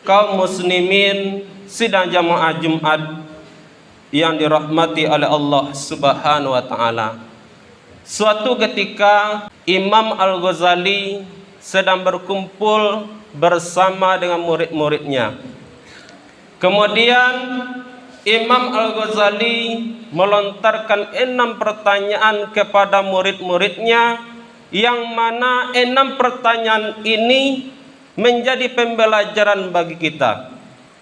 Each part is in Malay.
kaum muslimin sidang jamaah Jumat yang dirahmati oleh Allah Subhanahu wa taala. Suatu ketika Imam Al-Ghazali sedang berkumpul bersama dengan murid-muridnya. Kemudian Imam Al-Ghazali melontarkan 6 pertanyaan kepada murid-muridnya, yang mana 6 pertanyaan ini menjadi pembelajaran bagi kita,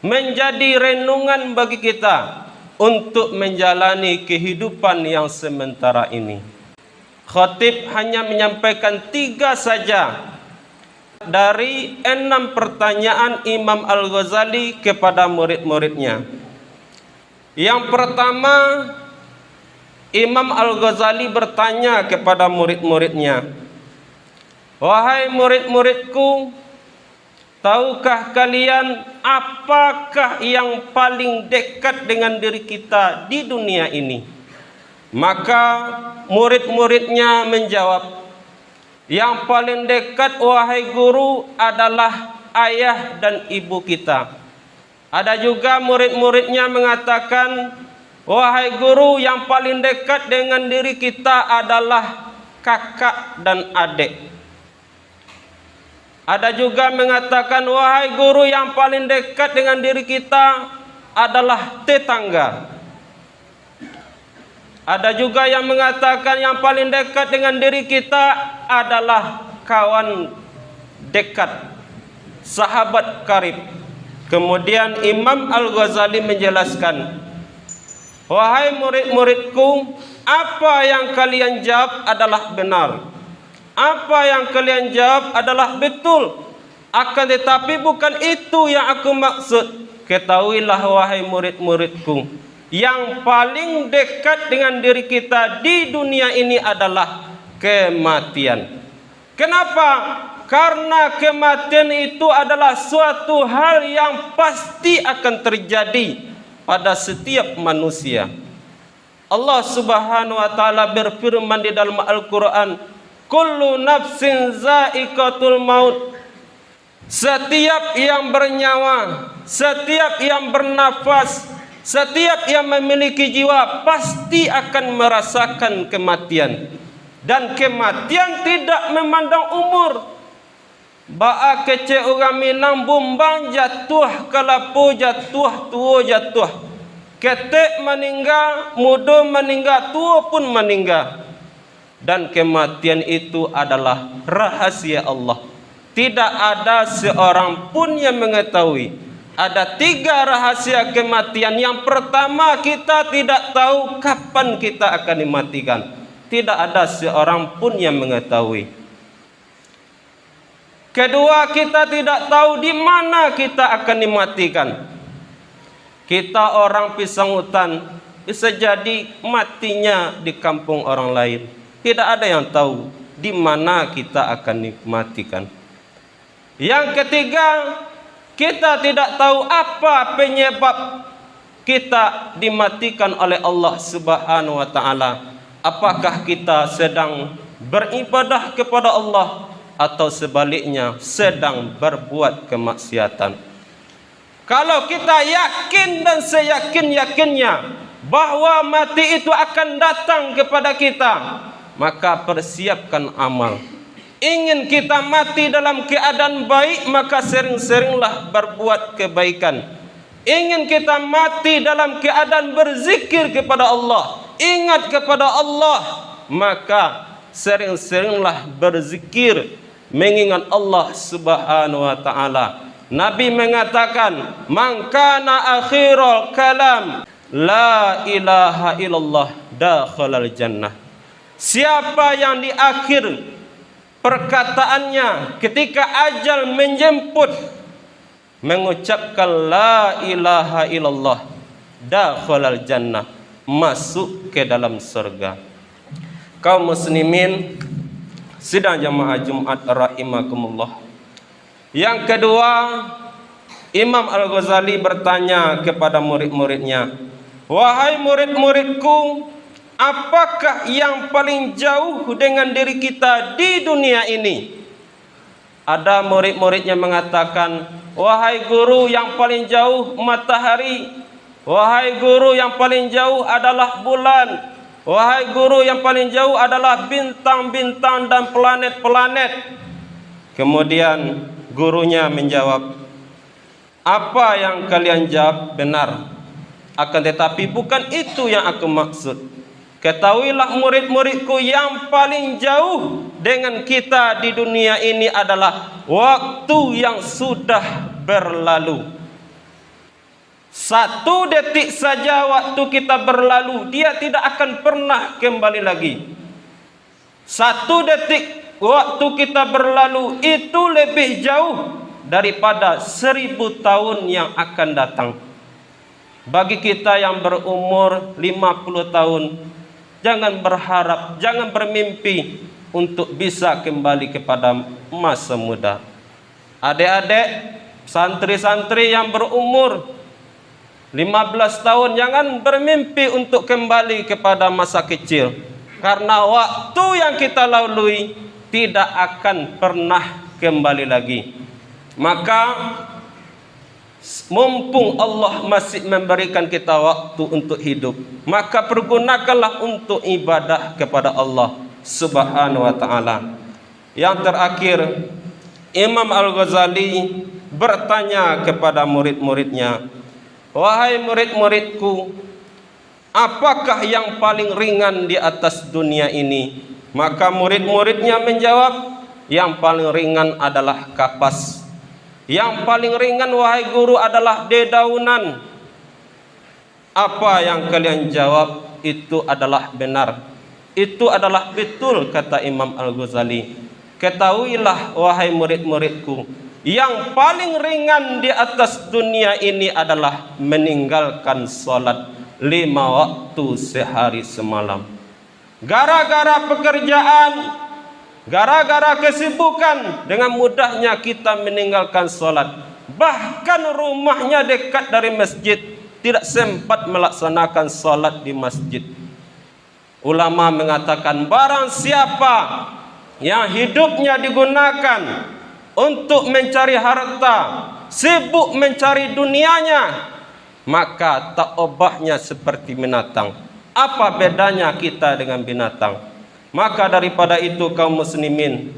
menjadi renungan bagi kita untuk menjalani kehidupan yang sementara ini. Khatib hanya menyampaikan 3 saja dari 6 pertanyaan Imam Al-Ghazali kepada murid-muridnya. Yang pertama, Imam Al-Ghazali bertanya kepada murid-muridnya, "Wahai murid-muridku, tahukah kalian apakah yang paling dekat dengan diri kita di dunia ini?" Maka murid-muridnya menjawab, "Yang paling dekat wahai guru adalah ayah dan ibu kita." Ada juga murid-muridnya mengatakan, "Wahai guru, yang paling dekat dengan diri kita adalah kakak dan adik." Ada juga mengatakan, "Wahai guru, yang paling dekat dengan diri kita adalah tetangga." Ada juga yang mengatakan yang paling dekat dengan diri kita adalah kawan dekat, sahabat karib. Kemudian Imam Al-Ghazali menjelaskan, "Wahai murid-muridku, apa yang kalian jawab adalah benar. Apa yang kalian jawab adalah betul. Akan tetapi bukan itu yang aku maksud. Ketahuilah wahai murid-muridku, yang paling dekat dengan diri kita di dunia ini adalah kematian." Kenapa? Karena kematian itu adalah suatu hal yang pasti akan terjadi pada setiap manusia. Allah Subhanahu wa taala berfirman di dalam Al-Qur'an, "Kullu nafsin za'iqatul maut." Setiap yang bernyawa, setiap yang bernafas, setiap yang memiliki jiwa pasti akan merasakan kematian. Dan kematian tidak memandang umur. Ba'a kecil orang Minang bumbang jatuh, kelapu jatuh, tua jatuh. Ketek meninggal, muda meninggal, tua pun meninggal. Dan kematian itu adalah rahasia Allah. Tidak ada seorang pun yang mengetahui. Ada 3 rahasia kematian. Yang pertama, kita tidak tahu kapan kita akan dimatikan. Tidak ada seorang pun yang mengetahui. Kedua, kita tidak tahu di mana kita akan dimatikan. Kita orang pisang hutan, bisa jadi matinya di kampung orang lain. Tidak ada yang tahu di mana kita akan dimatikan. Yang ketiga, kita tidak tahu apa penyebab kita dimatikan oleh Allah Subhanahu wa taala. Apakah kita sedang beribadah kepada Allah atau sebaliknya sedang berbuat kemaksiatan. Kalau kita yakin dan seyakin-yakinnya bahwa mati itu akan datang kepada kita, maka persiapkan amal. Ingin kita mati dalam keadaan baik, maka sering-seringlah berbuat kebaikan. Ingin kita mati dalam keadaan berzikir kepada Allah, ingat kepada Allah, maka sering-seringlah berzikir, mengingat Allah Subhanahu wa taala. Nabi mengatakan, "Man kana akhirul kalam la ilaha illallah dakhalal jannah." Siapa yang di akhir perkataannya ketika ajal menjemput mengucapkan la ilaha illallah dakhalal jannah, masuk ke dalam surga. Kaum muslimin sidang jamaah Jumat rahimakumullah. Yang kedua, Imam Al-Ghazali bertanya kepada murid-muridnya, "Wahai murid-muridku, apakah yang paling jauh dengan diri kita di dunia ini?" Ada murid-muridnya mengatakan, wahai guru yang paling jauh matahari, wahai guru yang paling jauh adalah bulan, wahai guru yang paling jauh adalah bintang-bintang dan planet-planet. Kemudian gurunya menjawab, apa yang kalian jawab benar, akan tetapi bukan itu yang aku maksud. Ketahuilah murid-muridku, yang paling jauh dengan kita di dunia ini adalah waktu yang sudah berlalu. 1 detik saja waktu kita berlalu, dia tidak akan pernah kembali lagi. 1 detik waktu kita berlalu itu lebih jauh daripada 1000 tahun yang akan datang. Bagi kita yang berumur 50 tahun, jangan berharap, jangan bermimpi untuk bisa kembali kepada masa muda. Adik-adik, santri-santri yang berumur 15 tahun, jangan bermimpi untuk kembali kepada masa kecil. Karena waktu yang kita lalui tidak akan pernah kembali lagi. Maka mumpung Allah masih memberikan kita waktu untuk hidup, maka pergunakanlah untuk ibadah kepada Allah Subhanahu wa ta'ala. Yang terakhir, Imam Al-Ghazali bertanya kepada murid-muridnya, wahai murid-muridku, apakah yang paling ringan di atas dunia ini? Maka murid-muridnya menjawab, yang paling ringan adalah kapas. Yang paling ringan wahai guru adalah dedaunan. Apa yang kalian jawab itu adalah benar, itu adalah betul, kata Imam Al-Ghazali. Ketahuilah wahai murid-muridku, yang paling ringan di atas dunia ini adalah meninggalkan salat 5 waktu sehari semalam. Gara-gara pekerjaan, gara-gara kesibukan, dengan mudahnya kita meninggalkan salat. Bahkan rumahnya dekat dari masjid, tidak sempat melaksanakan salat di masjid. Ulama mengatakan, barang siapa yang hidupnya digunakan untuk mencari harta, sibuk mencari dunianya, maka tak obahnya seperti binatang. Apa bedanya kita dengan binatang? Maka daripada itu kaum muslimin,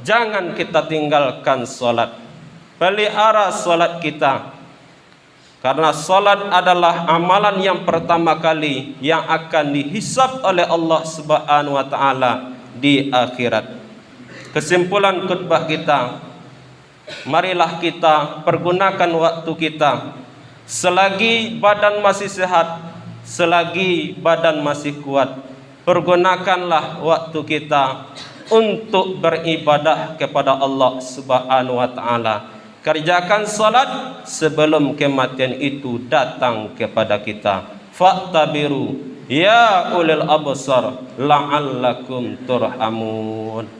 jangan kita tinggalkan salat. Pelihara salat kita, karena salat adalah amalan yang pertama kali yang akan dihisab oleh Allah Subhanahu wa ta'ala di akhirat. Kesimpulan khutbah kita, marilah kita pergunakan waktu kita selagi badan masih sehat, selagi badan masih kuat. Pergunakanlah waktu kita untuk beribadah kepada Allah Subhanahu wa ta'ala. Kerjakan salat sebelum kematian itu datang kepada kita. Fa'tabiru ya ulil absar la'allakum turhamun.